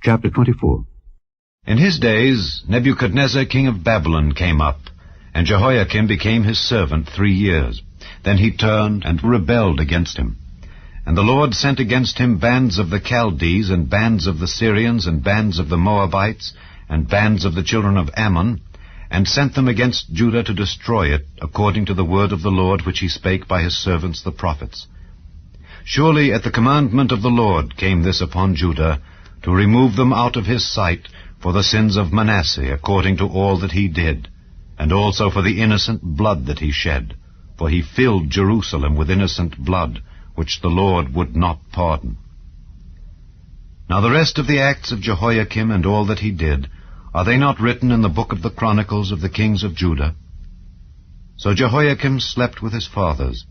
Chapter 24. In his days Nebuchadnezzar king of Babylon came up, and Jehoiakim became his servant 3 years. Then he turned and rebelled against him. And the Lord sent against him bands of the Chaldees, and bands of the Syrians, and bands of the Moabites, and bands of the children of Ammon, and sent them against Judah to destroy it, according to the word of the Lord which he spake by his servants the prophets. Surely at the commandment of the Lord came this upon Judah, to remove them out of his sight for the sins of Manasseh, according to all that he did, and also for the innocent blood that he shed. For he filled Jerusalem with innocent blood, which the Lord would not pardon. Now the rest of the acts of Jehoiakim and all that he did, are they not written in the book of the Chronicles of the kings of Judah? So Jehoiakim slept with his fathers,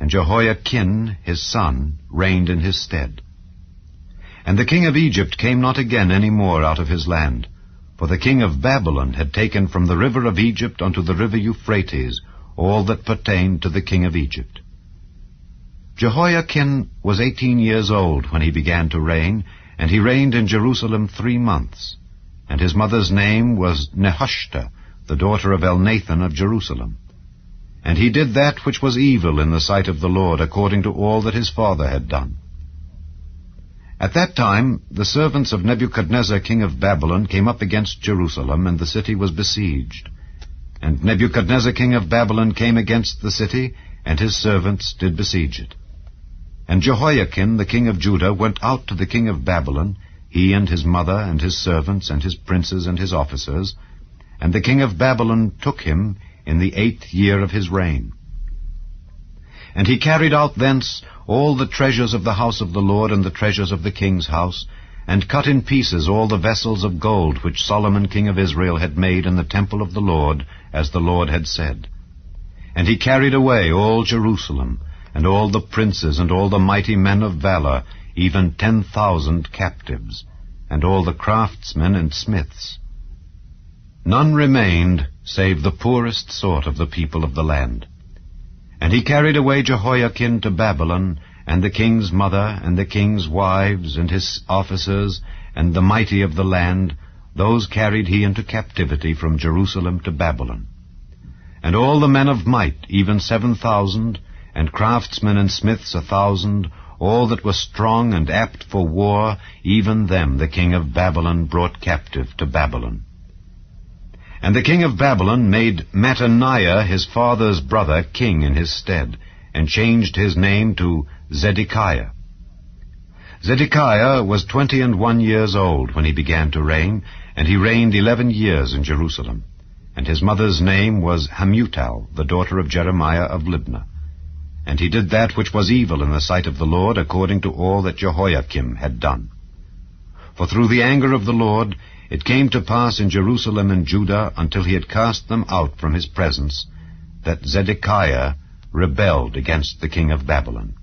and Jehoiachin his son reigned in his stead. And the king of Egypt came not again any more out of his land, for the king of Babylon had taken from the river of Egypt unto the river Euphrates all that pertained to the king of Egypt. Jehoiachin was 18 years old when he began to reign, and he reigned in Jerusalem 3 months. And his mother's name was Nehushta, the daughter of Elnathan of Jerusalem. And he did that which was evil in the sight of the Lord, according to all that his father had done. At that time the servants of Nebuchadnezzar king of Babylon came up against Jerusalem, and the city was besieged. And Nebuchadnezzar king of Babylon came against the city, and his servants did besiege it. And Jehoiakim the king of Judah went out to the king of Babylon, he and his mother and his servants and his princes and his officers, and the king of Babylon took him in the 8th year of his reign. And he carried out thence all the treasures of the house of the Lord and the treasures of the king's house, and cut in pieces all the vessels of gold which Solomon king of Israel had made in the temple of the Lord, as the Lord had said. And he carried away all Jerusalem, and all the princes and all the mighty men of valor, even 10,000 captives, and all the craftsmen and smiths. None remained save the poorest sort of the people of the land. And he carried away Jehoiachin to Babylon, and the king's mother, and the king's wives, and his officers, and the mighty of the land, those carried he into captivity from Jerusalem to Babylon. And all the men of might, even 7,000, and craftsmen and smiths 1,000, all that were strong and apt for war, even them the king of Babylon brought captive to Babylon. And the king of Babylon made Mattaniah his father's brother king in his stead, and changed his name to Zedekiah. Zedekiah was 21 years old when he began to reign, and he reigned 11 years in Jerusalem. And his mother's name was Hamutal, the daughter of Jeremiah of Libnah. And he did that which was evil in the sight of the Lord, according to all that Jehoiakim had done. For through the anger of the Lord it came to pass in Jerusalem and Judah, until he had cast them out from his presence, that Zedekiah rebelled against the king of Babylon.